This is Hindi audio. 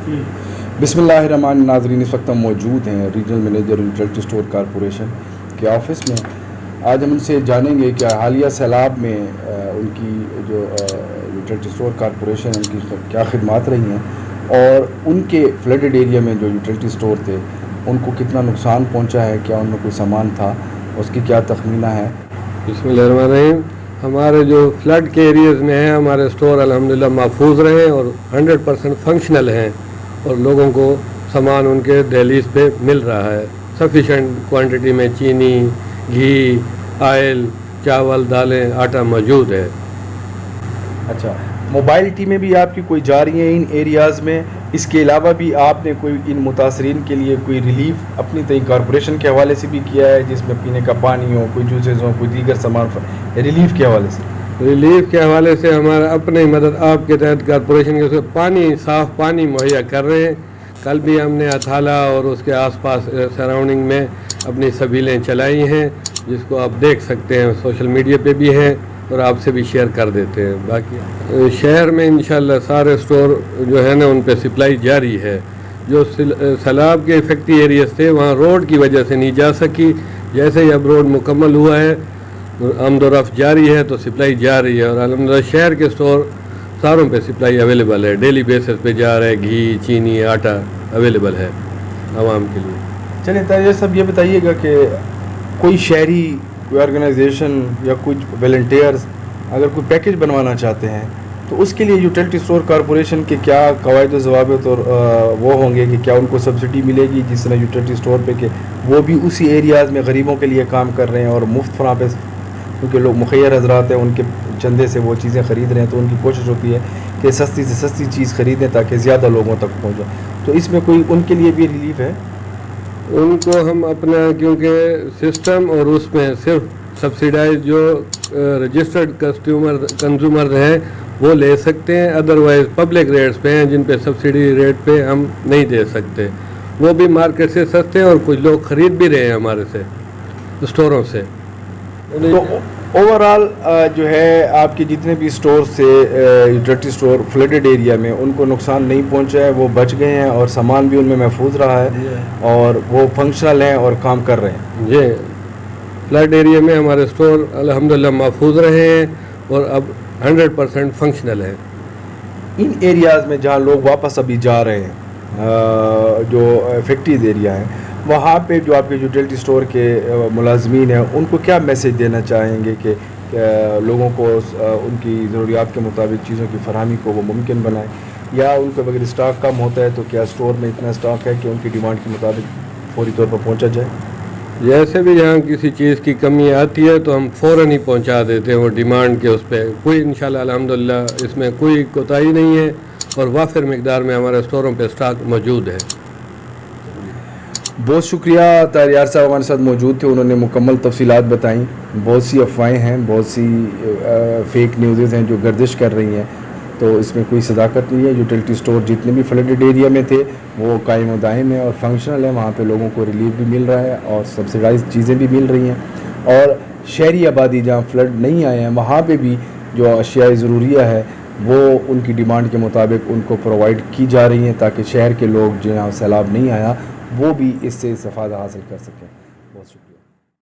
बिस्मिल्लाहिर्रहमानिर्रहीम। नाज़रीन, इस वक्त हम मौजूद हैं regional manager utility store corporation के ऑफ़िस में। आज हम उनसे जानेंगे कि हालिया सैलाब में उनकी जो यूटिलिटी स्टोर कॉरपोरेशन उनकी क्या खिदमात रही हैं और उनके फ्लडेड एरिया में जो यूटिलिटी स्टोर थे उनको कितना नुकसान पहुंचा है, क्या उनमें कोई सामान था, उसकी क्या तखमीना है। बिस्मिल्लाहिर्रहमानिर्रहीम। हमारे जो फ्लड के एरियाज़ में हैं हमारे स्टोर अल्हम्दुलिल्लाह महफूज रहे और 100% फंक्शनल हैं और लोगों को सामान उनके दहलीज पे मिल रहा है। सफिशेंट क्वांटिटी में चीनी, घी, आयल, चावल, दालें, आटा मौजूद है। अच्छा, मोबाइल टीमें भी आपकी कोई जा रही हैं इन एरियाज़ में? इसके अलावा भी आपने कोई इन मुतासरीन के लिए कोई रिलीफ अपनी तय कॉरपोरेशन के हवाले से भी किया है, जिसमें पीने का पानी हो, कोई जूसेस हो, कोई दीगर सामान रिलीफ के हवाले से? रिलीफ के हवाले से हमारा अपनी मदद आपके तहत कॉरपोरेशन के पानी, साफ़ पानी मुहैया कर रहे हैं। कल भी हमने अथाला और उसके आसपास सराउंडिंग में अपनी सबीलें चलाई हैं, जिसको आप देख सकते हैं, सोशल मीडिया पे भी हैं और आपसे भी शेयर कर देते हैं। बाकी शहर में इंशाल्लाह सारे स्टोर जो है ना उन पे सप्लाई जारी है। जो सैलाब के इफेक्टिव एरियाज थे वहाँ रोड की वजह से नहीं जा सकी। जैसे ही अब रोड मुकम्मल हुआ है, आमदोरफ्त जारी है, तो सप्लाई जा रही है और अल्हम्दुलिल्लाह शहर के स्टोर सारों पे सप्लाई अवेलेबल है। डेली बेसिस पे जा रहा है, घी, चीनी, आटा अवेलेबल है आवाम के लिए। चलिए तारिया साहब, ये बताइएगा कि कोई शहरी, कोई ऑर्गेनाइजेशन या कुछ वॉलंटियर्स अगर कोई पैकेज बनवाना चाहते हैं तो उसके लिए यूटिलिटी स्टोर कॉरपोरेशन के क्या कवायद ज़वाबित और वो होंगे कि क्या उनको सब्सिडी मिलेगी, जिस तरह यूटिलिटी स्टोर पे कि वो भी उसी एरियाज़ में गरीबों के लिए काम कर रहे हैं और मुफ्त फराह पे उनके लोग मुखैर हजरात हैं, उनके चंदे से वो चीज़ें ख़रीद रहे हैं, तो उनकी कोशिश होती है कि सस्ती से सस्ती चीज़ ख़रीदें ताकि ज़्यादा लोगों तक पहुँचे। तो इसमें कोई उनके लिए भी रिलीफ है? उनको हम अपना, क्योंकि सिस्टम और उसमें सिर्फ सब्सिडाइज जो रजिस्टर्ड कंज्यूमर हैं वो ले सकते हैं, अदरवाइज़ पब्लिक रेट्स पे हैं जिन पे सब्सिडी रेट पे हम नहीं दे सकते। वो भी मार्केट से सस्ते हैं और कुछ लोग ख़रीद भी रहे हैं हमारे से स्टोरों से। तो ओवरऑल जो है आपके जितने भी स्टोर से यूटिलिटी स्टोर फ्लडेड एरिया में उनको नुकसान नहीं पहुंचा है, वो बच गए हैं और सामान भी उनमें महफूज रहा है और वो फंक्शनल हैं और काम कर रहे हैं। जी, फ्लड एरिया में हमारे स्टोर अल्हम्दुलिल्लाह महफूज रहे हैं और अब 100% फंक्शनल है। इन एरियाज़ में जहाँ लोग वापस अभी जा रहे हैं, जो इफेक्टिव एरिया है, वहाँ पे जो आपके यूटिलिटी स्टोर के मुलाजमीन हैं उनको क्या मैसेज देना चाहेंगे कि लोगों को उनकी ज़रूरियात के मुताबिक चीज़ों की फरहमी को वो मुमकिन बनाएं, या उनको अगर स्टॉक कम होता है तो क्या स्टोर में इतना स्टॉक है कि उनकी डिमांड के मुताबिक फौरी तौर पर पहुँचा जाए? जैसे भी जहाँ किसी चीज़ की कमी आती है तो हम फ़ौरन ही पहुँचा देते हैं वो डिमांड के उस पर। कोई इंशाल्लाह अल्हम्दुलिल्लाह इसमें कोई कोताही नहीं है और वाफिर मिकदार में हमारे स्टोरों पे स्टॉक मौजूद है। बहुत शुक्रिया, तारियार साहब हमारे साथ मौजूद थे, उन्होंने मुकम्मल तफसीलात बताई। बहुत सी अफवाहें हैं, बहुत सी फेक न्यूज़ हैं जो गर्दिश कर रही हैं, तो इसमें कोई सदाकत नहीं है। यूटिलिटी स्टोर जितने भी फ्लडेड एरिया में थे वो कायम व दायम है और फंक्शनल है, वहाँ पे लोगों को रिलीफ भी मिल रहा है और सब्सिडाइज चीज़ें भी मिल रही हैं। और शहरी आबादी जहाँ फ्लड नहीं आए हैं वहाँ पे भी जो अशियाए ज़रूरिया है वो उनकी डिमांड के मुताबिक उनको प्रोवाइड की जा रही हैं ताकि शहर के लोग जहाँ सैलाब नहीं आया वो भी इससे इस्तेफ़ादा हासिल कर सकें।